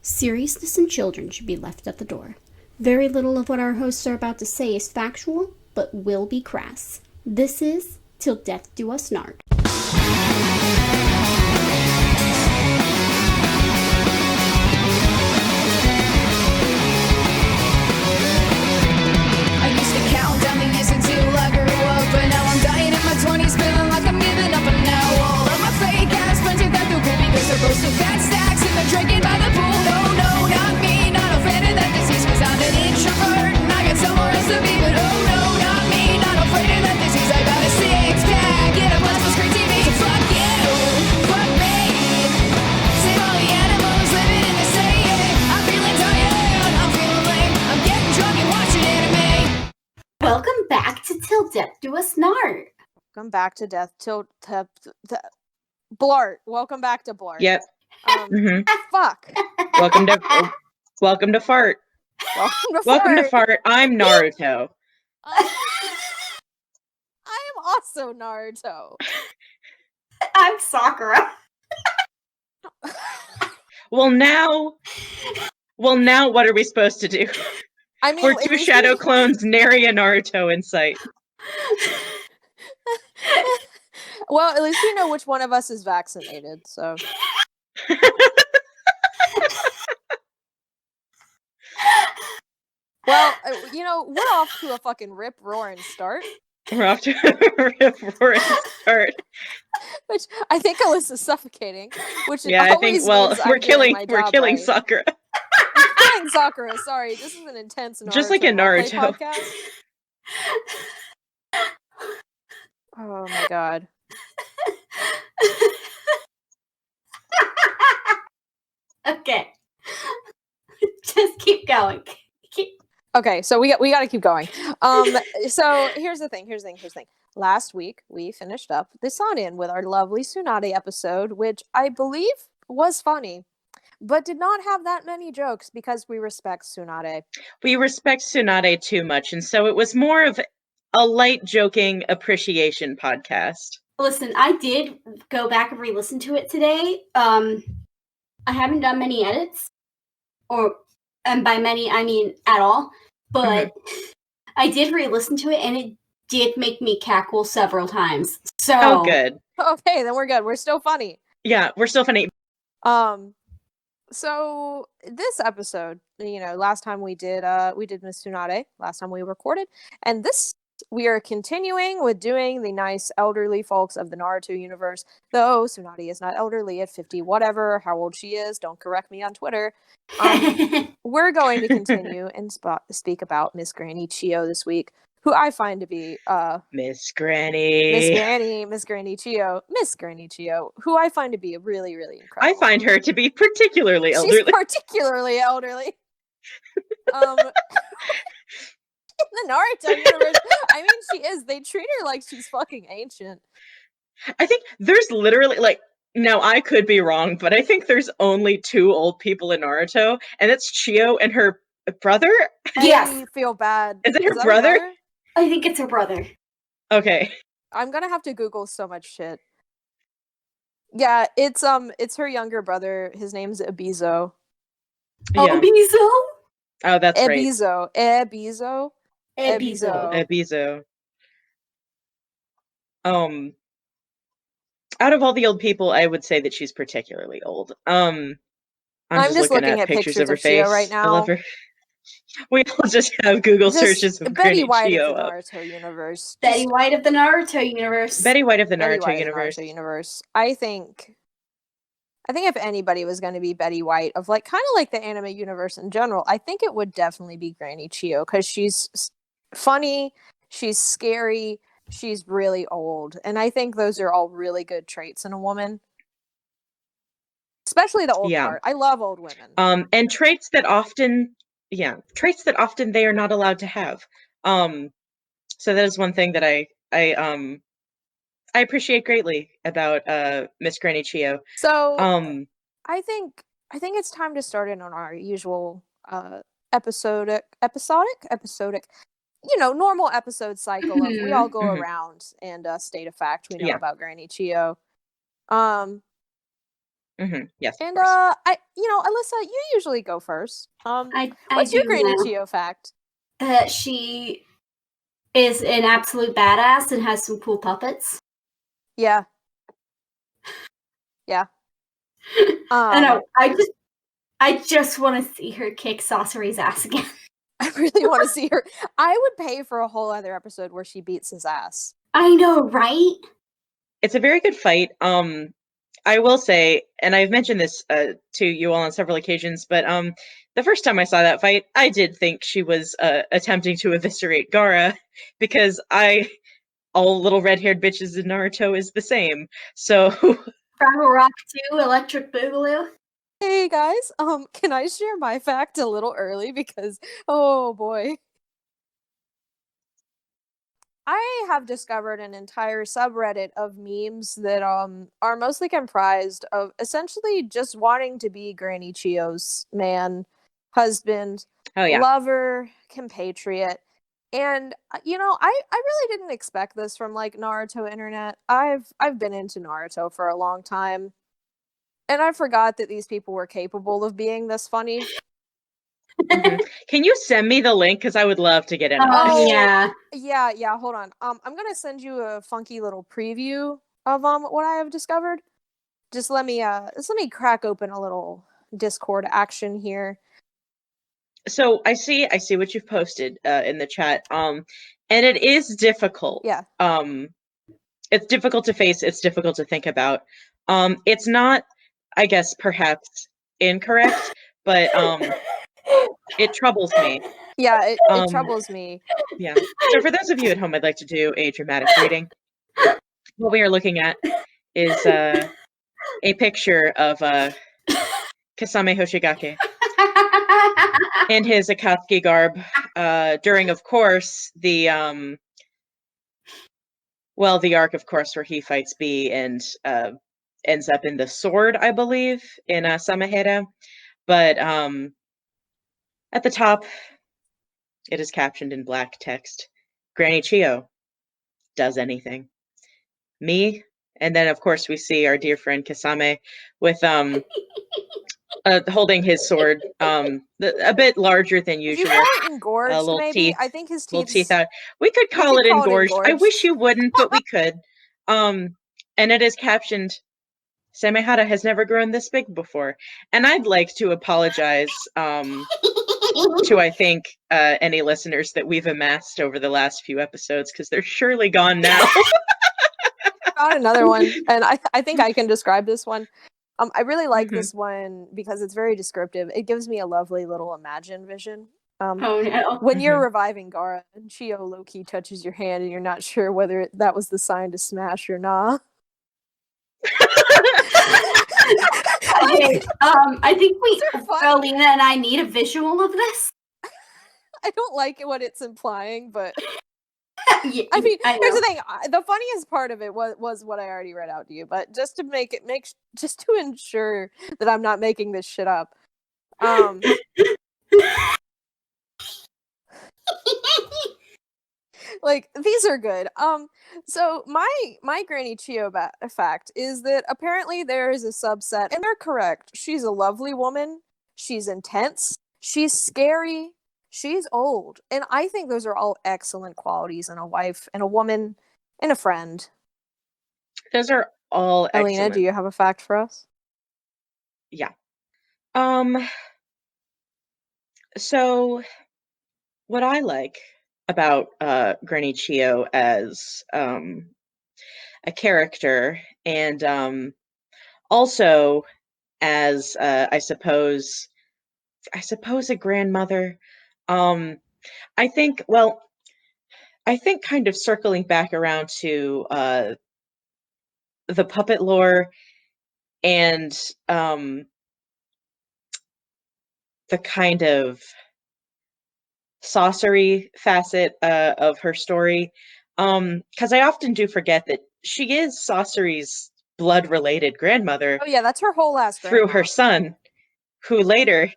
Seriousness and children should be left at the door. Very little of what our hosts are about to say is factual, but will be crass. This is Till Death Do Us Nard. I used to count down the years until I grew up, but now I'm dying in my 20s, feeling like I'm giving up. And now all of my fake ass friends are that they're cool because they're posting fat stacks and they're drinking by the pool. No, no, not me, not a fan of that disease, cause I'm an introvert and I got somewhere else to be. But oh no, not me, not afraid of that disease. I got a six pack and I'm watching screen TV. So fuck you, fuck me. Save all the animals living in the same. I'm feeling tired, I'm feeling lame, I'm getting drunk and watching anime. Welcome back to Till Death Do Us Nard. Welcome back to Death Till Blart. Welcome back to Blart. Yep. Fuck. Welcome to welcome to fart. Welcome to fart. I'm Naruto. I am also Naruto. I'm Sakura. Well now, what are we supposed to do? I mean, We're two shadow clones, nary a Naruto in sight. Well, at least we know which one of us is vaccinated. So. Well, we're off to a fucking rip-roaring start. We're off to a rip-roaring start. Which I think Alyssa's suffocating. Which Yeah, I think. Well, we're killing Sakura. Killing Sakura. Sorry, this is an intense Naruto Just like a roleplay Naruto podcast. Oh my god. Okay. Just keep going. Okay, so we got to keep going. So here's the thing. Last week we finished up the Sonin with our lovely Tsunade episode, which I believe was funny, but did not have that many jokes because we respect Tsunade. We respect Tsunade too much, and so it was more of a light joking appreciation podcast. Listen, I did go back and re-listen to it today. I haven't done many edits, and by many I mean at all, but I did re-listen to it and it did make me cackle several times. So Oh, good. Okay, then we're good. We're still funny. Yeah, we're still funny. So this episode, last time we did Miss Tsunade, last time we recorded, and this we are continuing with doing the nice elderly folks of the Naruto universe, though Tsunade is not elderly at 50 whatever, how old she is, don't correct me on Twitter. We're going to continue and speak about Miss Granny Chiyo this week, who I find to be Miss Granny Chiyo, who I find to be really, really incredible. I find her to be particularly elderly. She's particularly elderly. In the Naruto universe, I mean, she is. They treat her like she's fucking ancient. I think there's literally, now I could be wrong, but I think there's only two old people in Naruto, and it's Chiyo and her brother? Yes. I feel bad. Is it her brother? I think it's her brother. Okay. I'm gonna have to Google so much shit. Yeah, it's her younger brother. His name's Ebizo. Yeah. Ebizo? Oh, that's right. Ebizo. Out of all the old people, I would say that she's particularly old. I'm just looking at pictures of her face right now. I love her. We all just have Google searches of Betty Granny White Chiyo of the Naruto universe. Betty White of the Naruto universe. Betty White of the Naruto universe. I think if anybody was going to be Betty White of kind of like the anime universe in general, I think it would definitely be Granny Chiyo, because she's funny, she's scary, she's really old, and I think those are all really good traits in a woman. Especially the old part. I love old women. And traits that often they are not allowed to have. So that is one thing that I appreciate greatly about Miss Granny Chiyo. So I think it's time to start in on our usual episodic, normal episode cycle of we all go around and state a fact we know about Granny Chiyo. Yes. And of course. Alyssa, you usually go first. I What's your do Granny now. Chiyo fact? She is an absolute badass and has some cool puppets. Yeah. Yeah. And I just want to see her kick Saucery's ass again. I really want to see her. I would pay for a whole other episode where she beats his ass. I know, right? It's a very good fight. I will say, and I've mentioned this to you all on several occasions, but the first time I saw that fight, I did think she was attempting to eviscerate Gaara, because all little red-haired bitches in Naruto is the same. So Fraggle Rock 2, Electric Boogaloo. Hey guys, can I share my fact a little early because oh boy. I have discovered an entire subreddit of memes that are mostly comprised of essentially just wanting to be Granny Chiyo's man, husband, oh yeah, lover, compatriot. And I really didn't expect this from like Naruto internet. I've been into Naruto for a long time. And I forgot that these people were capable of being this funny. Can you send me the link, because I would love to get in on Oh, this. yeah. Hold on. I'm gonna send you a funky little preview of what I have discovered. Just let me crack open a little Discord action here. So I see what you've posted in the chat. And it is difficult. Yeah. It's difficult to face. It's difficult to think about. It's not, I guess, perhaps incorrect, but it troubles me. Yeah, it troubles me. Yeah. So for those of you at home, I'd like to do a dramatic reading. What we are looking at is a picture of Kasame Hoshigake in his Akatsuki garb during, of course, the arc, of course, where he fights B and ends up in the sword, I believe, in Samahera. But at the top, it is captioned in black text, Granny Chiyo does anything. Me, and then, of course, we see our dear friend Kasame with holding his sword, a bit larger than If usual. you call it engorged, Little maybe teeth, I think his little teeth. teeth out. We could call it engorged. I wish you wouldn't, but we could. And it is captioned, Samehara has never grown this big before. And I'd like to apologize to, I think, any listeners that we've amassed over the last few episodes, because they're surely gone now. Got another one, and I think I can describe this one. I really like this one because it's very descriptive. It gives me a lovely little imagine vision. Oh no. When you're reviving Gaara and Chiyo low-key touches your hand and you're not sure whether that was the sign to smash or not. Okay, I think Alina and I need a visual of this. I don't like what it's implying, but Yeah, I mean, I here's know. the thing. The funniest part of it was what I already read out to you, but just to ensure that I'm not making this shit up. Like, these are good. So my Granny Chiyo fact is that apparently there is a subset, and they're correct. She's a lovely woman. She's intense. She's scary. She's old. And I think those are all excellent qualities in a wife and a woman and a friend. Those are all Alina, excellent. do you have a fact for us? Yeah. So what I like about Granny Chiyo as a character, and also as I suppose a grandmother, I think kind of circling back around to the puppet lore and the kind of sorcery facet of her story, because I often do forget that she is Saucery's blood-related grandmother. Oh yeah, that's her whole last through grandma. her son, who later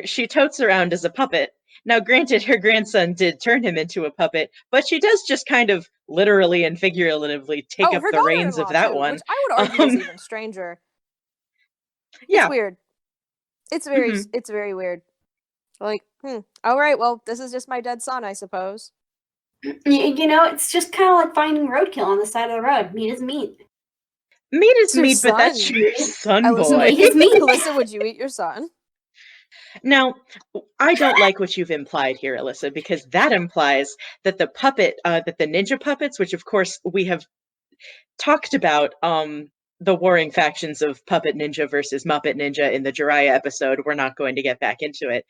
she totes around as a puppet. Now, granted, her grandson did turn him into a puppet, but she does just kind of literally and figuratively take up her the reins of daughter-in-law that too, one. which I would argue is even stranger. Yeah. It's weird. It's Mhm. very weird. Like, all right, well, this is just my dead son, I suppose. You know, it's just kind of like finding roadkill on the side of the road. Meat is meat. Meat is It's your meat, but that's son. your son, Alyssa, boy. Meat is meat. Alyssa, would you eat your son? Now, I don't like what you've implied here, Alyssa, because that implies that the ninja puppets, which of course we have talked about, the warring factions of Puppet Ninja versus Muppet Ninja in the Jiraiya episode. We're not going to get back into it.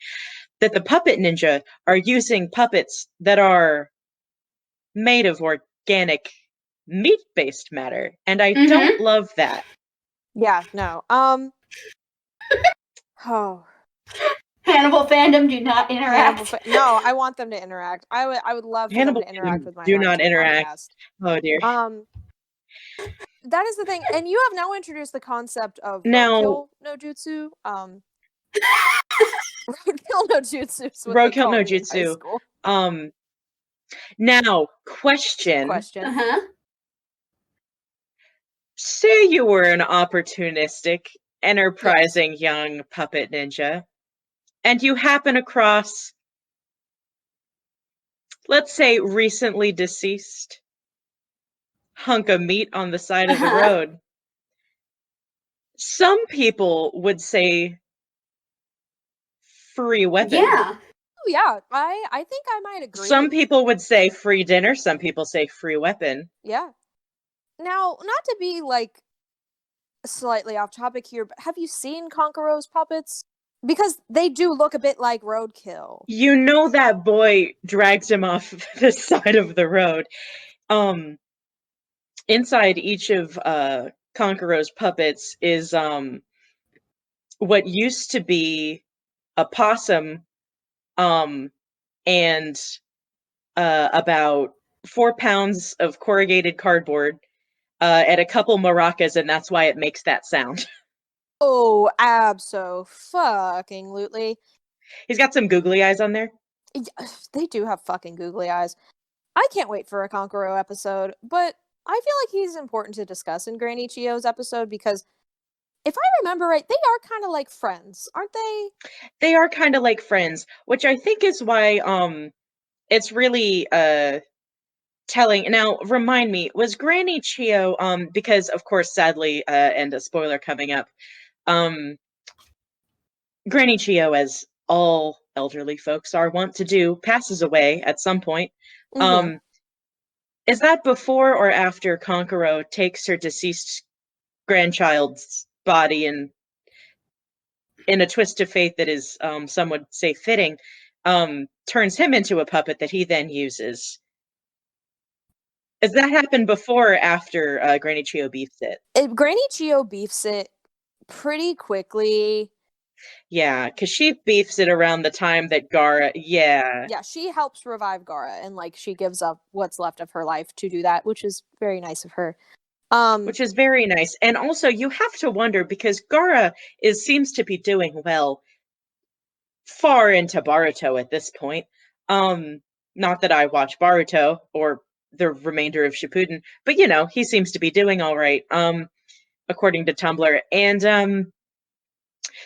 That the Puppet Ninja are using puppets that are made of organic meat-based matter, and I don't love that. Yeah, no. Oh, Hannibal fandom, do not interact. no, I want them to interact. I would love for them Hannibal to interact with my do not Naruto interact. podcast. Oh dear. That is the thing, and you have now introduced the concept of Now, roadkill no jutsu. Roadkill no jutsu is what they Roadkill no called me in high Jutsu. school. Now, question. Question. Say you were an opportunistic, enterprising young puppet ninja, and you happen across, let's say, recently deceased hunk of meat on the side of the road. Some people would say free weapon. Yeah. Oh yeah, I think I might agree. Some people would say free dinner, some people say free weapon. Yeah. Now, not to be like slightly off topic here, but have you seen Conqueror's puppets? Because they do look a bit like roadkill. You know that boy drags him off the side of the road. Inside each of Conqueror's puppets is what used to be a possum, and about 4 pounds of corrugated cardboard, and a couple maracas, and that's why it makes that sound. Oh, abso-fucking-lutely. He's got some googly eyes on there. They do have fucking googly eyes. I can't wait for a Conqueror episode, but I feel like he's important to discuss in Granny Chiyo's episode because if I remember right, they are kind of like friends, aren't they? They are kind of like friends, which I think is why it's really telling. Now, remind me, was Granny Chiyo, because of course, sadly, and a spoiler coming up, um, Granny Chiyo, as all elderly folks are wont to do, passes away at some point. Mm-hmm. Is that before or after Conqueror takes her deceased grandchild's body and, in a twist of fate that is, some would say fitting, turns him into a puppet that he then uses? Does that happen before or after Granny Chiyo beefs it? Granny Chiyo beefs it pretty quickly. Yeah, because she beefs it around the time that Gaara. Yeah. Yeah, she helps revive Gaara and like she gives up what's left of her life to do that, which is very nice of her. Which is very nice. And also, you have to wonder because Gaara seems to be doing well far into Baruto at this point. Not that I watch Baruto or the remainder of Shippuden, but you know, he seems to be doing all right, according to Tumblr. And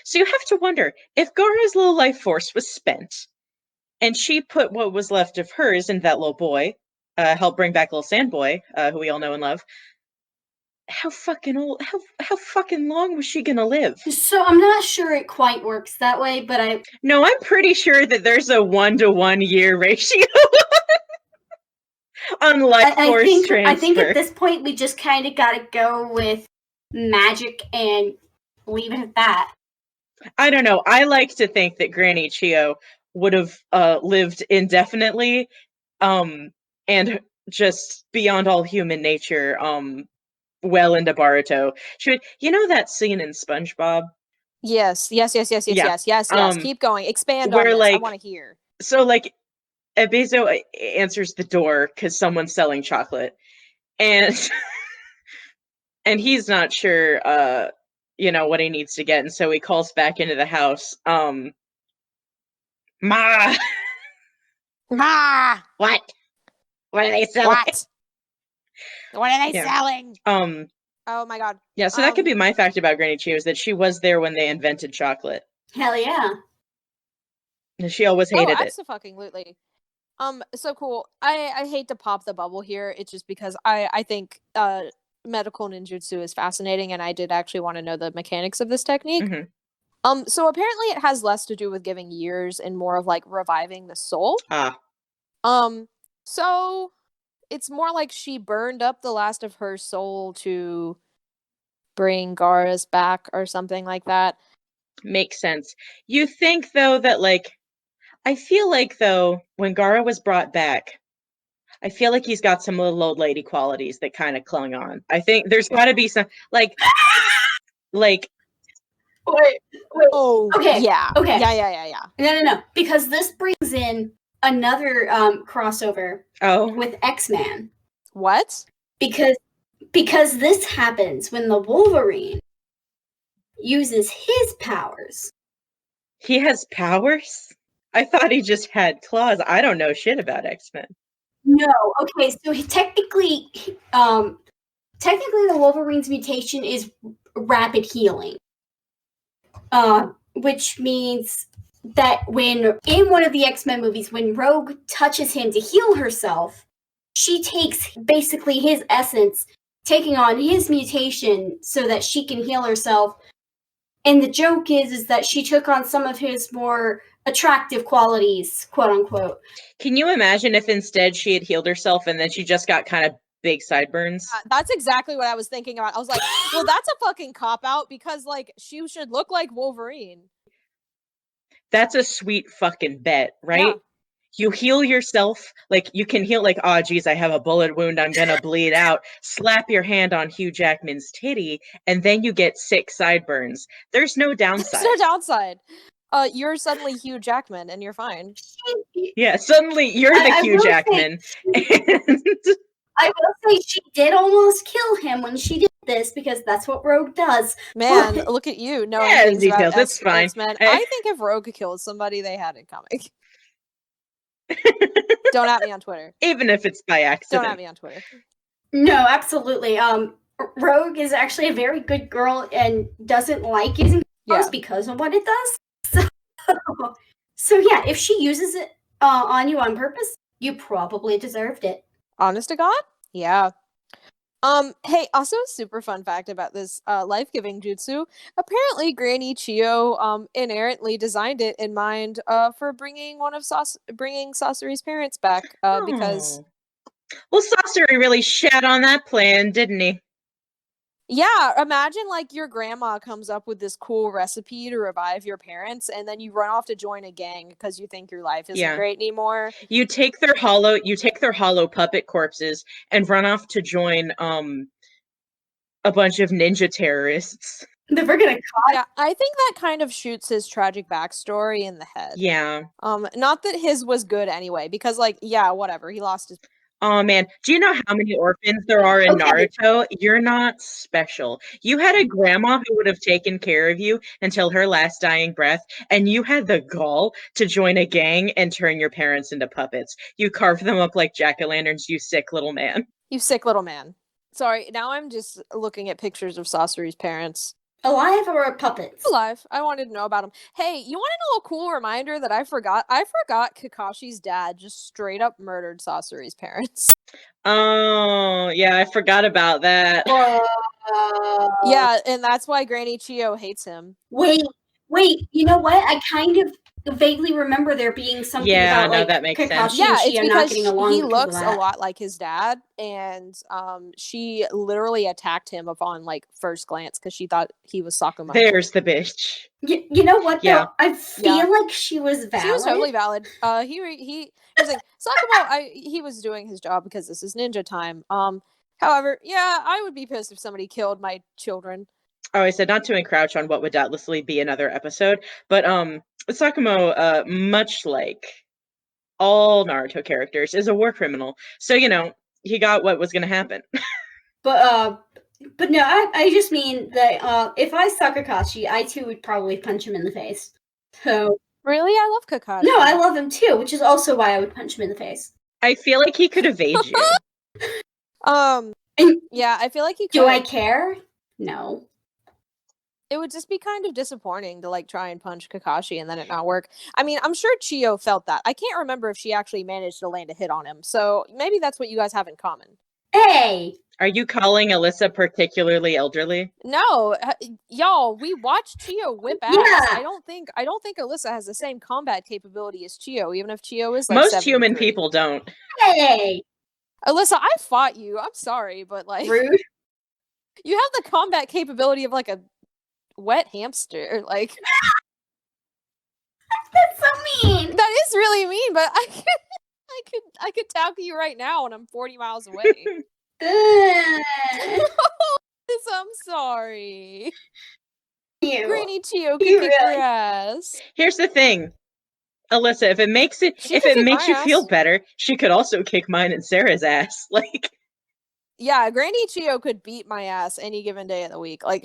so you have to wonder if Gaara's little life force was spent and she put what was left of hers into that little boy, helped bring back little Sandboy, who we all know and love. How fucking old? How fucking long was she gonna live? So I'm not sure it quite works that way, but No, I'm pretty sure that there's a 1-to-1 year ratio on life force transfer. I think at this point we just kind of got to go with magic and leave it at that. I don't know. I like to think that Granny Chiyo would have lived indefinitely, and just beyond all human nature, well into Baruto. You know that scene in SpongeBob? Yes. Yeah. Keep going. Expand Where, on this. I like, want to hear. So, like, Ebezo answers the door because someone's selling chocolate, and and he's not sure, you know, what he needs to get, and so he calls back into the house. Ma, Ah! what? What are they selling? What? What are they Yeah. selling? Oh my god. Yeah, so that could be my fact about Granny Chiyo, is that she was there when they invented chocolate. Hell yeah. And she always hated it. Absolutely. So cool. I hate to pop the bubble here. It's just because I think medical ninjutsu is fascinating, and I did actually want to know the mechanics of this technique. Mm-hmm. So apparently it has less to do with giving years and more of like reviving the soul. So it's more like she burned up the last of her soul to bring Gaara's back or something like that. Makes sense. You think, though, that, like, I feel like, though, when Gaara was brought back, I feel like he's got some little old lady qualities that kind of clung on. I think there's got to be some, like... Wait. Oh, okay. Yeah. Okay. Yeah. No. Because this brings in another crossover with X-Man. What? Because this happens when the Wolverine uses his powers. He has powers? I thought he just had claws. I don't know shit about X-Men. No. Okay, so technically the Wolverine's mutation is rapid healing. Which means that when in one of the X-Men movies, when Rogue touches him to heal herself, she takes basically his essence, taking on his mutation so that she can heal herself. And the joke is that she took on some of his more attractive qualities, quote unquote. Can you imagine if instead she had healed herself and then she just got kind of big sideburns? That's exactly what I was thinking about. I was like, well, that's a fucking cop-out because, like, she should look like Wolverine. That's a sweet fucking bet, right? Yeah. You heal yourself, like, you can heal, like, oh, geez, I have a bullet wound, I'm gonna bleed out. Slap your hand on Hugh Jackman's titty, and then you get 6 sideburns. There's no downside. There's no downside. You're suddenly Hugh Jackman, and you're fine. Yeah, suddenly you're the Hugh Jackman. I will say she did almost kill him when she did this, because that's what Rogue does. Man, look at you knowing things details. about It's fine. X-Men. I think if Rogue killed somebody, they had it coming. Don't at me on Twitter. Even if it's by accident. Don't at me on Twitter. No, absolutely. Rogue is actually a very good girl and doesn't like using powers because of what it does. So yeah, if she uses it on you on purpose, you probably deserved it. Honest to God? Yeah. Hey, also a super fun fact about this life-giving jutsu. Apparently, Granny Chiyo inerrantly designed it in mind for bringing Sasori's parents back because... Well, Sasori really shat on that plan, didn't he? Yeah, imagine like your grandma comes up with this cool recipe to revive your parents, and then you run off to join a gang because you think your life isn't great anymore. You take their hollow puppet corpses and run off to join a bunch of ninja terrorists. That we're gonna caught. Yeah, I think that kind of shoots his tragic backstory in the head. Yeah. Not that his was good anyway, because like, yeah, whatever, he lost his. Oh man, do you know how many orphans there are in Naruto? You're not special. You had a grandma who would have taken care of you until her last dying breath, and you had the gall to join a gang and turn your parents into puppets. You carved them up like jack-o'-lanterns, you sick little man. You sick little man. Sorry, now I'm just looking at pictures of Sasori's parents. Alive or puppets? Alive. I wanted to know about him. Hey, you want to know a cool reminder that I forgot? I forgot Kakashi's dad just straight up murdered Sasori's parents. Oh, yeah, I forgot about that. Yeah, and that's why Granny Chiyo hates him. Wait, you know what? I kind of vaguely remember there being something about like that makes Kakashi sense. and Chiyo it's because not getting along. He looks a lot like his dad, and she literally attacked him upon like first glance because she thought he was Sakumo. There's the bitch. You know what? Yeah. Though? I feel like she was valid. She was totally valid. He was like Sakumo. He was doing his job because this is ninja time. However, yeah, I would be pissed if somebody killed my children. Oh, I said not to encroach on what would doubtlessly be another episode, but Sakumo, much like all Naruto characters, is a war criminal. So, you know, he got what was going to happen. But no, I just mean that if I saw Kakashi, I too would probably punch him in the face. So really, I love Kakashi. No, I love him too, which is also why I would punch him in the face. I feel like he could evade you. Yeah, I feel like he could. Do I care? No. It would just be kind of disappointing to like try and punch Kakashi and then it not work. I mean, I'm sure Chiyo felt that. I can't remember if she actually managed to land a hit on him. So maybe that's what you guys have in common. Hey! Are you calling Alyssa particularly elderly? No, y'all, we watched Chiyo whip ass. Yeah. I don't think Alyssa has the same combat capability as Chiyo, even if Chiyo is like Most human 73. people don't. Hey! Alyssa, I fought you. I'm sorry, but like Rude. you have the combat capability of like a wet hamster. Like That's so mean. that is really mean, but I could tackle you right now and I'm 40 miles away. I'm sorry. You. Granny Chiyo can You kick your really- ass. Here's the thing, Alyssa. If it makes She it can kick makes my you feel ass. better, she could also kick mine and Sarah's ass. Like, Yeah, Granny Chiyo could beat my ass any given day of the week. Like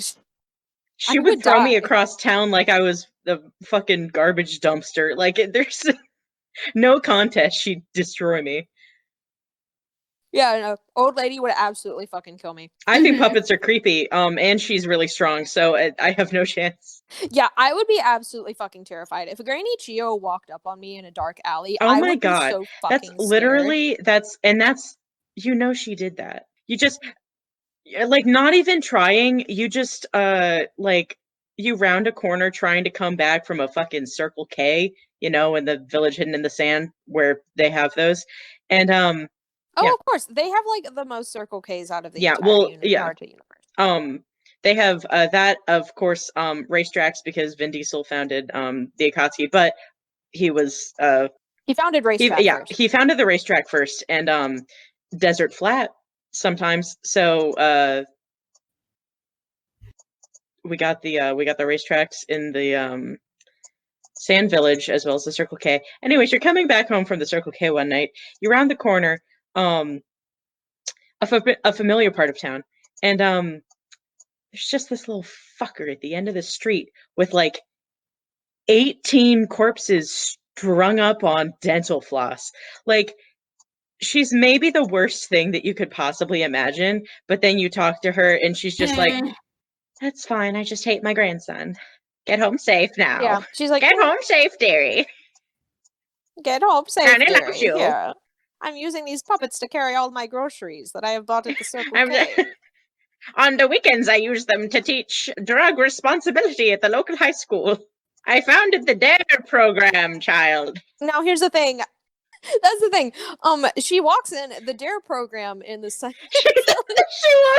she I would would throw me die. across town like I was the fucking garbage dumpster. Like, there's no contest. She'd destroy me. Yeah, no, old lady would absolutely fucking kill me. I think Mhm. puppets are creepy. And she's really strong, so I have no chance. Yeah, I would be absolutely fucking terrified if Granny Chiyo walked up on me in a dark alley. Oh I my would God. be so That's fucking literally that's she did that. You just like not even trying, you just like you round a corner trying to come back from a fucking Circle K, in the village hidden in the sand where they have those. And Oh, yeah. of course, they have like the most Circle K's out of the Yeah, entire well, yeah. Naruto universe. They have that, of course, racetracks because Vin Diesel founded the Akatsuki, but he was He founded racetrack first. he founded the racetrack first, and desert flat sometimes. So we got the racetracks in the Sand Village as well as the Circle K. Anyways, you're coming back home from the Circle K one night. You round the corner, a familiar part of town, and there's just this little fucker at the end of the street with like 18 corpses strung up on dental floss. Like, she's maybe the worst thing that you could possibly imagine, but then you talk to her and she's just like, that's fine, I just hate my grandson. Get home safe now. Yeah, she's like, Get home safe, dearie. Get home safe, Granny dearie. loves you. Here, I'm using these puppets to carry all my groceries that I have bought at the Circle I'm K. On the weekends, I use them to teach drug responsibility at the local high school. I founded the DARE program, child. Now, here's the thing. That's the thing. She walks in the DARE program in the second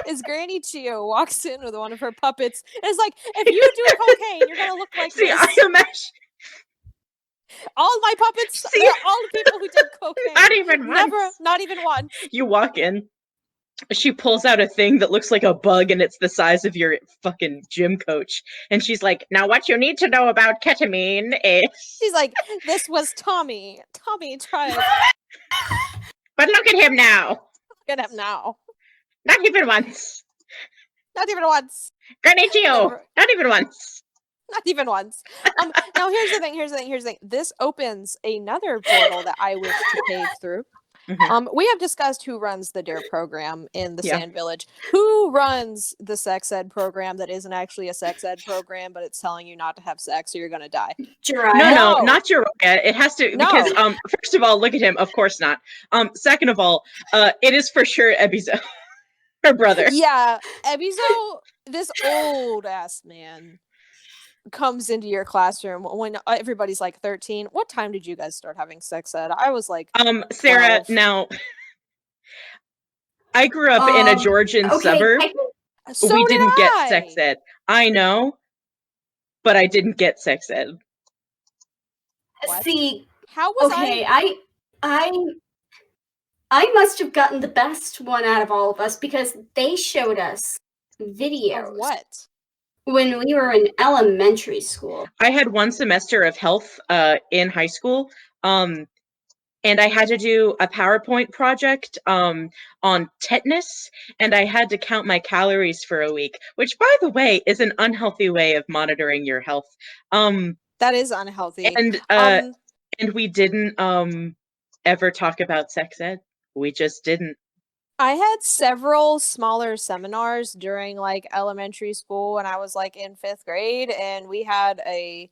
is Granny Chiyo walks in with one of her puppets and is like, if you do cocaine, you're gonna look like See, this. I imagine All my puppets, See? they're all the people who did cocaine. not even Never, once. not even one. You walk in, she pulls out a thing that looks like a bug and it's the size of your fucking gym coach. And she's like, now what you need to know about ketamine is... She's like, this was Tommy. Tommy tried. But look at him now. Look at him now. Not even once. Not even once. Granny Chiyo. Never. Not even once. Not even once. Now here's the thing. This opens another portal that I wish to pave through. Mhm. We have discussed who runs the DARE program in the Yeah. Sand Village. Who runs the sex ed program that isn't actually a sex ed program, but it's telling you not to have sex or you're gonna die? Jiraiya. No, No. not Jiraiya. It has to No. because first of all, look at him. Of course not. Second of all, it is for sure Ebizo, her brother. Yeah, Ebizo, this old ass man comes into your classroom when everybody's like 13. What time did you guys start having sex ed? I was like, Sarah, 12. now I grew up in a Georgian suburb. So We did didn't get I. sex ed. I know, but I didn't get sex ed. What? See, How was okay, I must have gotten the best one out of all of us because they showed us videos Of what? when we were in elementary school. I had one semester of health in high school, and I had to do a PowerPoint project on tetanus, and I had to count my calories for a week, which, by the way, is an unhealthy way of monitoring your health. That is unhealthy. And we didn't ever talk about sex ed. We just didn't. I had several smaller seminars during like elementary school when I was like in 5th grade, and we had a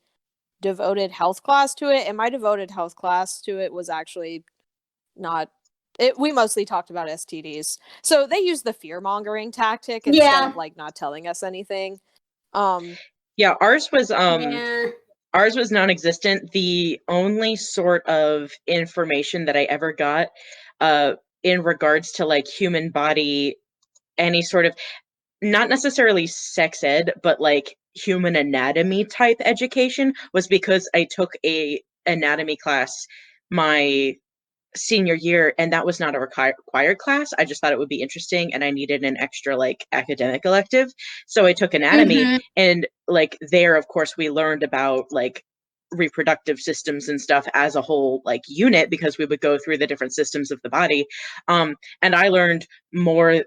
devoted health class to it. And my devoted health class to it was actually not it. We mostly talked about STDs. So they used the fear mongering tactic instead of like not telling us anything. Yeah, ours was Yeah. ours was non-existent. The only sort of information that I ever got in regards to like human body, any sort of, not necessarily sex ed, but like human anatomy type education, was because I took a anatomy class my senior year, and that was not a required class. I just thought it would be interesting, and I needed an extra like academic elective, so I took anatomy. Mm-hmm. And like there, of course, we learned about like reproductive systems and stuff as a whole like unit, because we would go through the different systems of the body. And I learned more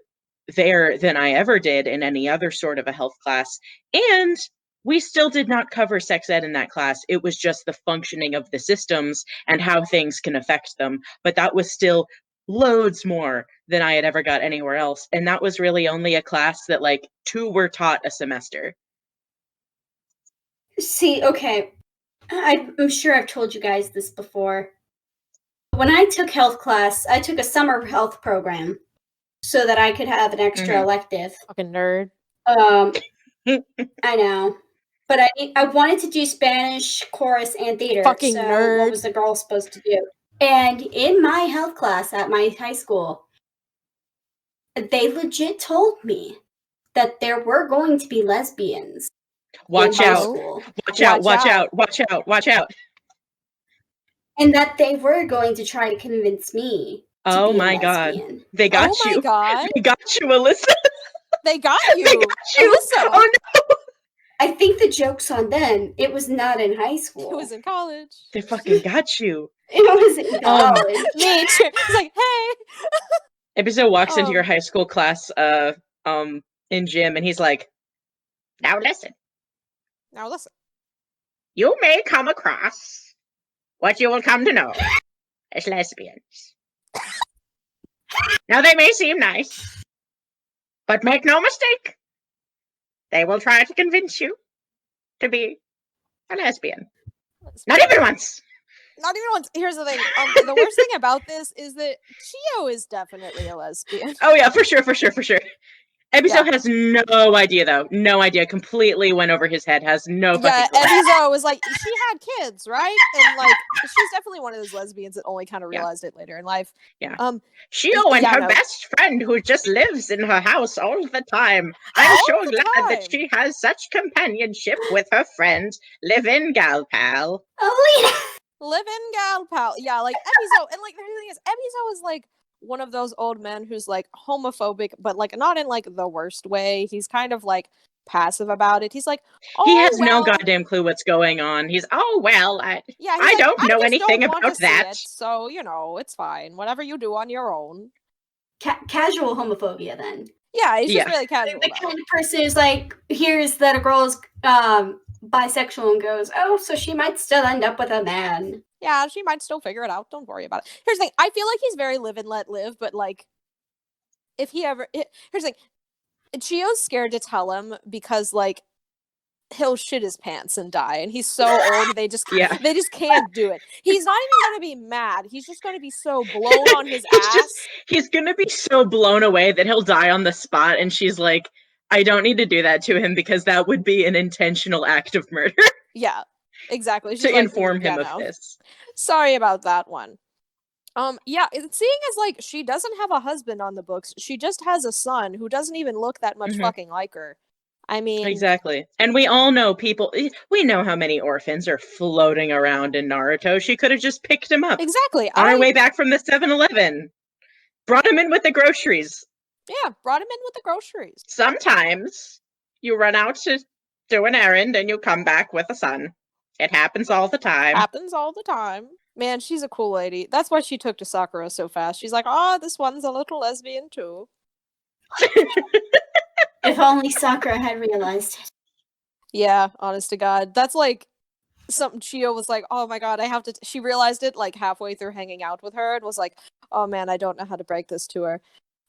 there than I ever did in any other sort of a health class. And we still did not cover sex ed in that class. It was just the functioning of the systems and how things can affect them. But that was still loads more than I had ever got anywhere else. And that was really only a class that like 2 were taught a semester. See, okay. I'm sure I've told you guys this before. When I took health class, I took a summer health program so that I could have an extra elective. Fucking nerd. I know. But I wanted to do Spanish, chorus, and theater. Fucking so nerd. what was the girl supposed to do? And in my health class at my high school, they legit told me that there were going to be lesbians. Watch in high out. school. Watch out, watch out, watch out, watch out. And that they were going to try to convince me to Oh be my a god. lesbian. They got Oh you. my god. They got you, Alyssa. They got you. They got you. Alyssa. Oh no. I think the joke's on them. It was not in high school. It was in college. They fucking got you. It was in college. Me too. It's like, hey. Episode walks into your high school class in gym, and he's like, now listen. You may come across what you will come to know as lesbians. Now they may seem nice, but make no mistake, they will try to convince you to be a lesbian. Not even once. Not even once. Here's the thing. The worst thing about this is that Chiyo is definitely a lesbian. Oh yeah, for sure. Ebizo has no idea, though. No idea. Completely went over his head. Has no fucking clue. Ebizo was like, she had kids, right? And like, she's definitely one of those lesbians that only kind of realized it later in life. Yeah. Chiyo and her best friend who just lives in her house all the time. I'm so glad that she has such companionship with her friend. Live in gal pal. Live in gal pal. Yeah, like Ebizo. And like the thing is, Ebizo is like one of those old men who's like homophobic, but like not in like the worst way. He's kind of like passive about it. He's like, he has no goddamn clue what's going on. He's I don't know anything about that. So you know, it's fine. Whatever you do on your own. Casual homophobia, then. Yeah, he's just really casual. The kind of person who's like hears that a girl's bisexual and goes, "Oh, so she might still end up with a man." Yeah, she might still figure it out. Don't worry about it. Here's the thing. I feel like he's very live and let live, but like, if he ever... Here's the thing. Chiyo's scared to tell him because, like, he'll shit his pants and die, and he's so old, they just can't do it. He's not even going to be mad. He's just going to be so blown on his ass. He's going to be so blown away that he'll die on the spot, and she's like, I don't need to do that to him because that would be an intentional act of murder. Yeah. Exactly. She's to like, inform him of this. Sorry about that one. Seeing as like she doesn't have a husband on the books, she just has a son who doesn't even look that much fucking like her. I mean, exactly. And we all know we know how many orphans are floating around in Naruto. She could have just picked him up. Exactly. On her way back from the 7-Eleven. Brought him in with the groceries. Yeah, brought him in with the groceries. Sometimes you run out to do an errand and you come back with a son. It happens all the time. Man, she's a cool lady. That's why she took to Sakura so fast. She's like, oh, this one's a little lesbian too. If only Sakura had realized it. Yeah, honest to God. That's like something Chiyo was like, oh my God, I have to... She realized it like halfway through hanging out with her and was like, oh man, I don't know how to break this to her.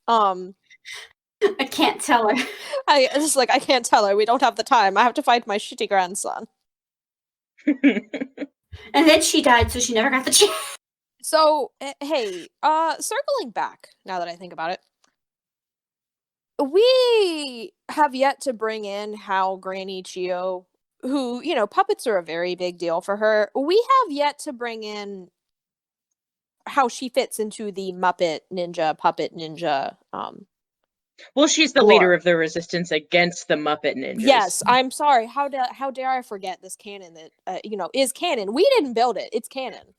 Um, I can't tell her. I just like I can't tell her. We don't have the time. I have to find my shitty grandson. And then she died, so she never got the chance. So hey, circling back now that I think about it, we have yet to bring in how Granny Chiyo, who puppets are a very big deal for her. We have yet to bring in how she fits into the Muppet Ninja puppet ninja. Well, she's the Lore. leader of the resistance against the Muppet Ninjas. Yes, I'm sorry. How dare I forget this canon that is canon? We didn't build it. It's canon.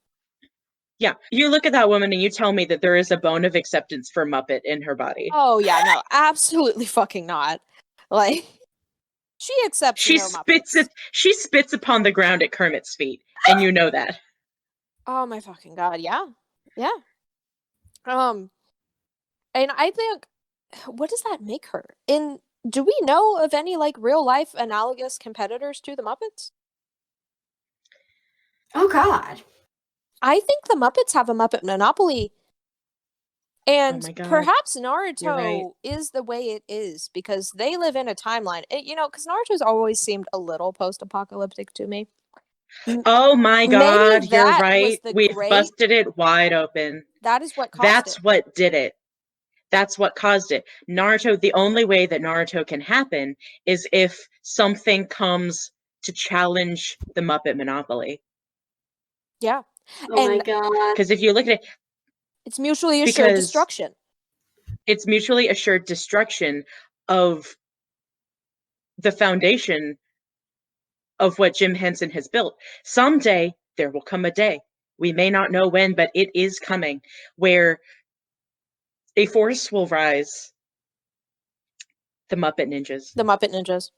Yeah, you look at that woman and you tell me that there is a bone of acceptance for Muppet in her body. Oh yeah, no, absolutely fucking not. Like she accepts She no spits Muppets. it. She spits upon the ground at Kermit's feet, and you know that. Oh my fucking god, yeah. Yeah. And I think what does that make her? Do we know of any like real life analogous competitors to the Muppets? Oh God. I think the Muppets have a Muppet monopoly. And my God. perhaps You're Naruto right. is the way it is because they live in a timeline. Because Naruto's always seemed a little post-apocalyptic to me. Oh my God, Maybe you're that was right. the We've great. busted it wide open. That is what caused That's it. what did it. That's what caused it. Naruto, the only way that Naruto can happen is if something comes to challenge the Muppet monopoly. Yeah. Oh my And God. Because if you look at it, it's mutually assured because destruction. it's mutually assured destruction of the foundation of what Jim Henson has built. Someday there will come a day. We may not know when, but it is coming, where a force will rise. The Muppet Ninjas. The Muppet Ninjas.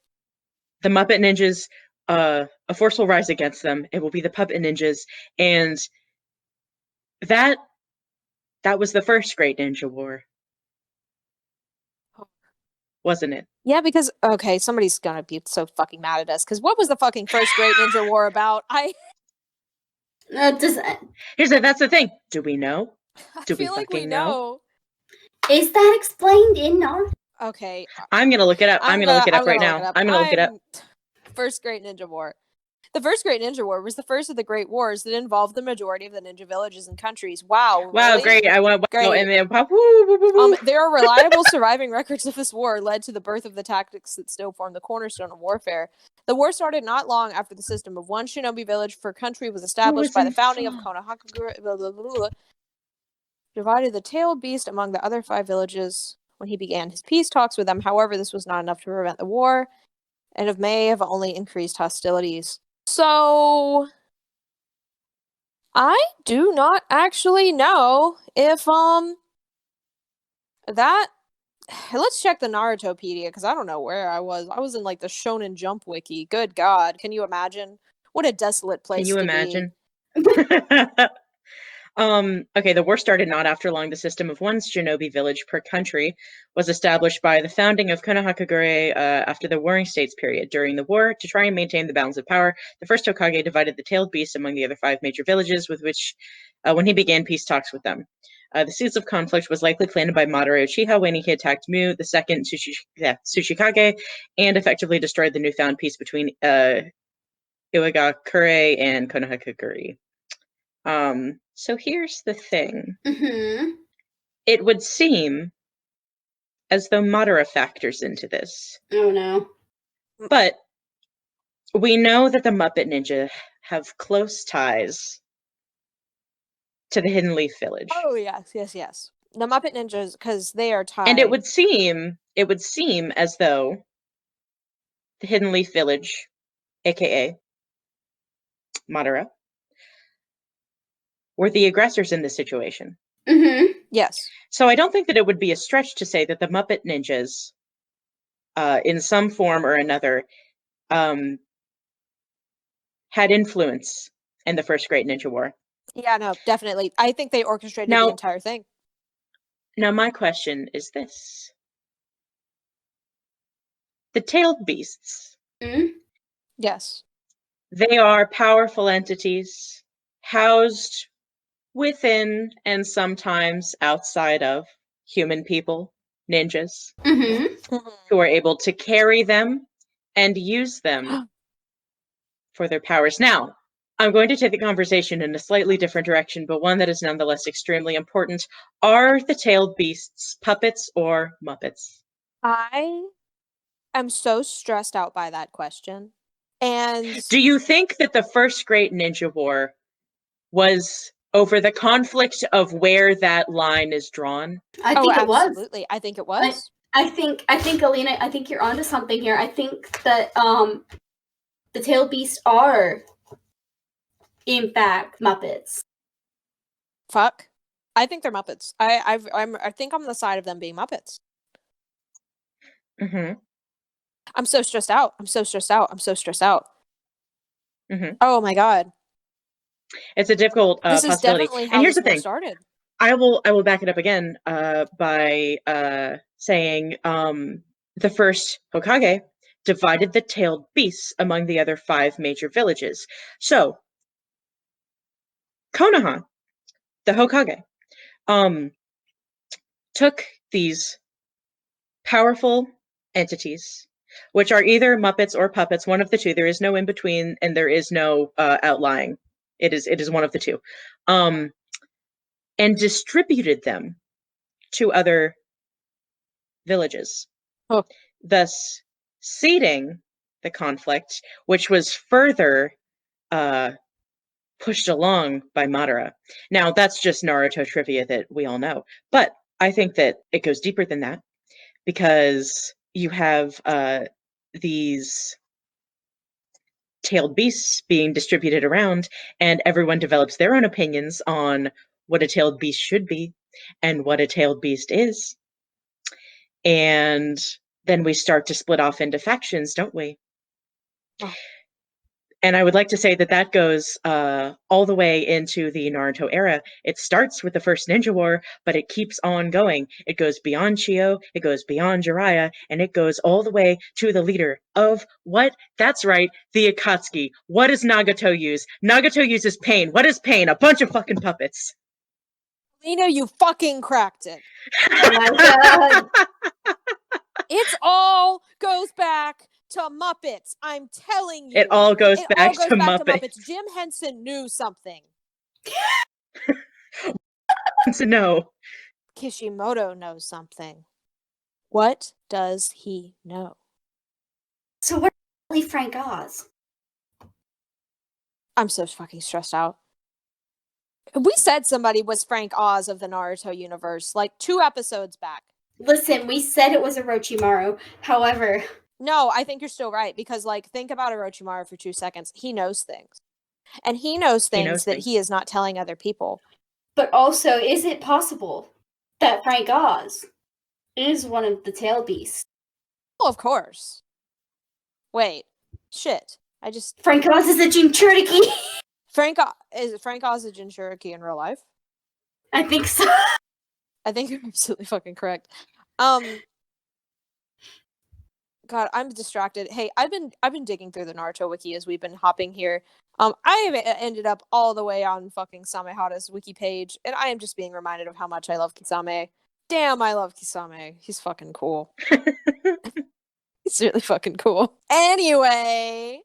The Muppet Ninjas, a force will rise against them. It will be the Puppet Ninjas. And that was the first Great Ninja War. Wasn't it? Yeah, because okay, somebody's gonna be so fucking mad at us. Because what was the fucking first Great Ninja War about? That's the thing. Do we know? Do we feel like we fucking know? Is that explained in Naruto? Okay, I'm gonna look it up. I'm gonna look it up right now. I'm gonna look it up. First Great Ninja War. The first Great Ninja War was the first of the Great Wars that involved the majority of the ninja villages and countries. Wow, really? Wow, great! I want great. And then woo, woo, woo, woo. There are reliable surviving records of this war led to the birth of the tactics that still form the cornerstone of warfare. The war started not long after the system of one shinobi village per country was established by the founding of Konohakagure. Divided the tailed beast among the other 5 villages when he began his peace talks with them. However, this was not enough to prevent the war, and it may have only increased hostilities. So, I do not actually know if that. Let's check the Narutopedia because I don't know where I was. I was in like the Shonen Jump wiki. Good God, can you imagine? What a desolate place. Can you to imagine? Be. Okay, the war started not after long. The system of one shinobi village per country was established by the founding of Konohakagure after the Warring States period. During the war, to try and maintain the balance of power, the first Hokage divided the tailed beast among the other 5 major villages with which, when he began peace talks with them. The seeds of conflict was likely planted by Madara Uchiha when he attacked Mu, the second Tsuchikage, and effectively destroyed the newfound peace between Iwagakure and Konohakagure. So here's the thing. Mm-hmm. It would seem as though Madara factors into this. Oh no. But we know that the Muppet Ninja have close ties to the Hidden Leaf Village. Oh yes. The Muppet Ninjas, because they are tied. And it would seem as though the Hidden Leaf Village, aka Madara, were the aggressors in this situation. Mm-hmm. Yes. So I don't think that it would be a stretch to say that the Muppet Ninjas, in some form or another, had influence in the first Great Ninja War. Yeah, no, definitely. I think they orchestrated the entire thing. Now, my question is this. The tailed beasts. Mm-hmm. Yes. They are powerful entities housed within and sometimes outside of human people. ninjas Mm-hmm. who are able to carry them and use them for their powers. Now, I'm going to take the conversation in a slightly different direction, but one that is nonetheless extremely important. Are the tailed beasts puppets or Muppets? I am so stressed out by that question. And Do you think that the first great ninja war was over the conflict of where that line is drawn? I oh, think it was. absolutely. I think it was. I think Alina, I think you're onto something here. I think that the tailed beasts are in fact Muppets. Fuck. I think they're Muppets. I think I'm on the side of them being Muppets. Mm-hmm. I'm so stressed out. I'm so stressed out. I'm so stressed out. Mm-hmm. Oh my god. It's a difficult This is possibility. definitely And how here's this the war thing. started. I will back it up again by saying the first Hokage divided the tailed beasts among the other 5 major villages. So Konoha, the Hokage, took these powerful entities, which are either Muppets or puppets, one of the two. There is no in between, and there is no outlying. It is one of the two, and distributed them to other villages, Oh. thus seeding the conflict, which was further pushed along by Madara. Now, that's just Naruto trivia that we all know, but I think that it goes deeper than that, because you have these tailed beasts being distributed around, and everyone develops their own opinions on what a tailed beast should be and what a tailed beast is. And then we start to split off into factions, don't we? Oh. And I would like to say that that goes all the way into the Naruto era. It starts with the first Ninja War, but it keeps on going. It goes beyond Chiyo, it goes beyond Jiraiya, and it goes all the way to the leader of what? That's right, the Akatsuki. What does Nagato use? Nagato uses pain. What is pain? A bunch of fucking puppets. Lena, you fucking cracked it. Oh my god. It's all goes back to Muppets. I'm telling you. It all goes It back all goes to back to Muppets. Muppets. Jim Henson knew something. To know. Kishimoto knows something. What does he know? So where's really Frank Oz? I'm so fucking stressed out. We said somebody was Frank Oz of the Naruto universe like 2 episodes back. Listen, we said it was Orochimaru. However, no, I think you're still right, because like think about Orochimaru for 2 seconds. He knows things. And he knows things that he is not telling other people. But also, is it possible that Frank Oz is one of the tail beasts? Well, of course. Wait. Shit. Frank Oz is a Jinchuriki! Is Frank Oz a Jinchuriki in real life? I think so. I think you're absolutely fucking correct. God, I'm distracted. Hey, I've been digging through the Naruto wiki as we've been hopping here. I have ended up all the way on fucking Samehada's wiki page, and I am just being reminded of how much I love Kisame. Damn, I love Kisame. He's fucking cool. He's really fucking cool. Anyway,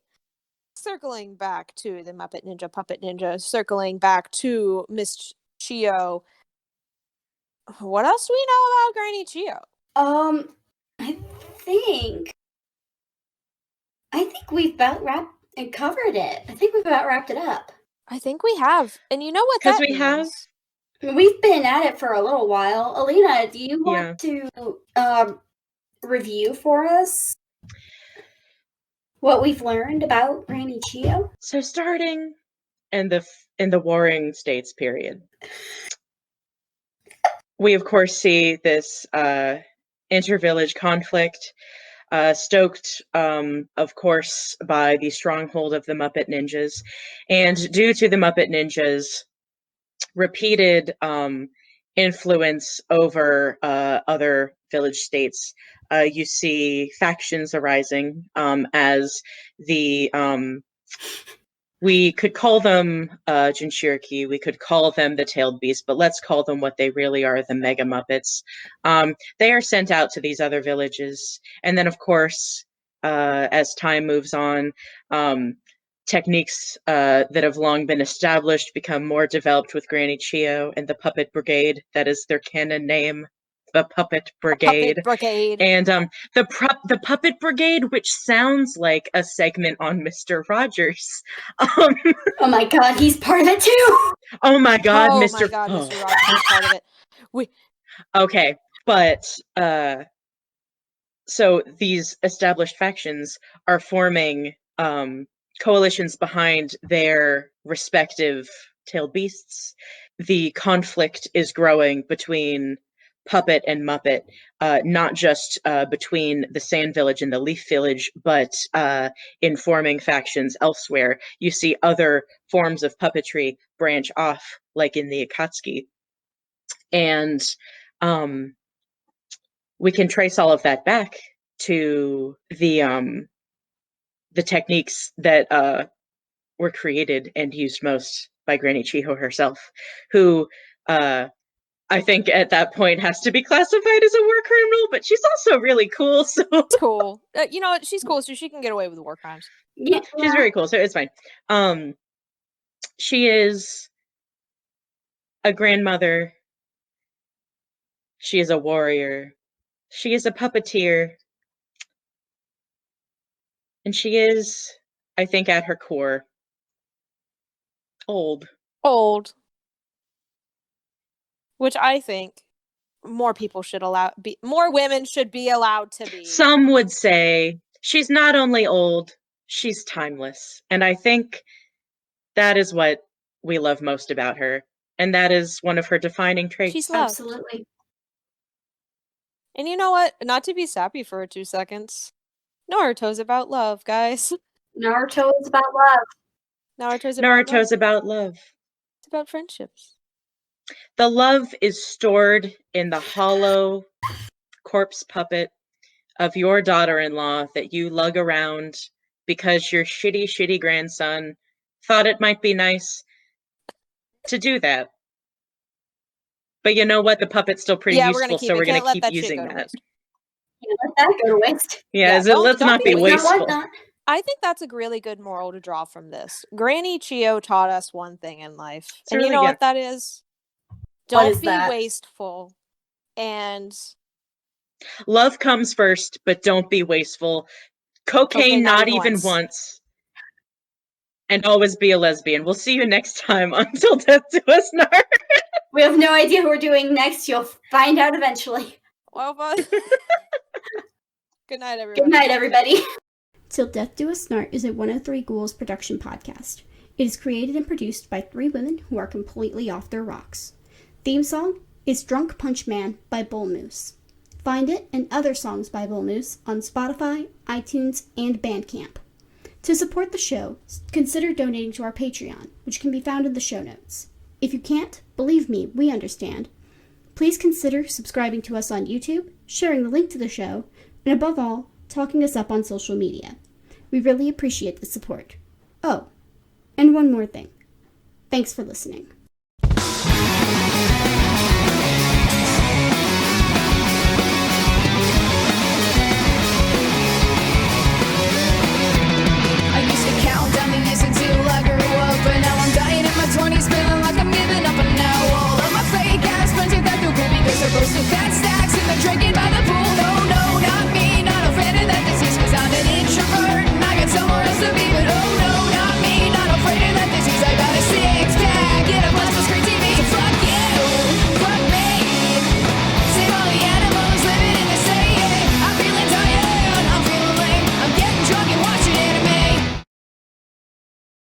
circling back to the Muppet Ninja Puppet Ninja, circling back to Miss Chiyo. What else do we know about Granny Chiyo? I think we've about covered it. I think we've about wrapped it up. I think we have. And you know what that means? Have. We've been at it for a little while. Alina, do you want to review for us what we've learned about Granny Chiyo? So starting in the Warring States period, we of course see this inter-village conflict, stoked, of course, by the stronghold of the Muppet Ninjas. And due to the Muppet Ninjas' repeated influence over other village states, you see factions arising as the We could call them Jinchuriki, we could call them the Tailed Beast, but let's call them what they really are, the Mega Muppets. They are sent out to these other villages, and then, of course, as time moves on, techniques that have long been established become more developed with Granny Chiyo and the Puppet Brigade. That is their canon name, the Puppet Brigade. Puppet Brigade. And the Puppet Brigade, which sounds like a segment on Mr. Rogers. Oh my god, he's part of it too. Oh my god, Oh Mr. my god, Mr. Rogers is part of it. Okay, but so these established factions are forming coalitions behind their respective tailed beasts. The conflict is growing between Puppet and Muppet, not just between the Sand Village and the Leaf Village, but in forming factions elsewhere. You see other forms of puppetry branch off, like in the Akatsuki. And we can trace all of that back to the techniques that were created and used most by Granny Chiyo herself, who I think at that point has to be classified as a war criminal, but she's also really cool, so It's cool. You know what? She's cool, so she can get away with war crimes. Yeah, she's very cool, so it's fine. She is a grandmother. She is a warrior. She is a puppeteer. And she is, I think, at her core, old. Old. Which I think more people should more women should be allowed to be. Some would say she's not only old, she's timeless. And I think that is what we love most about her. And that is one of her defining traits. She's loved. absolutely. And you know what? Not to be sappy for 2 seconds. Naruto's about love, guys. Naruto is about love. Naruto's about love. About love. It's about friendships. The love is stored in the hollow corpse puppet of your daughter-in-law that you lug around because your shitty grandson thought it might be nice to do that. But you know what? The puppet's still pretty useful, so we're going to keep using that. Let that go to waste. Yeah, let's not be wasteful. I think that's a really good moral to draw from this. Granny Chiyo taught us one thing in life. It's and really you know good. what that is? What Don't is be that? wasteful. And love comes first, but don't be wasteful. Cocaine not even once. And always be a lesbian. We'll see you next time until death do us part. We have no idea who we're doing next. You'll find out eventually. well, but good night, everybody. Good night, everybody. Till Death Do Us Snart is a 103 Ghouls production podcast. It is created and produced by 3 women who are completely off their rocks. Theme song is Drunk Punch Man by Bullmoose. Find it and other songs by Bullmoose on Spotify, iTunes, and Bandcamp. To support the show, consider donating to our Patreon, which can be found in the show notes. If you can't, believe me, we understand. Please consider subscribing to us on YouTube, sharing the link to the show, and above all, talking us up on social media. We really appreciate the support. Oh, and one more thing. Thanks for listening.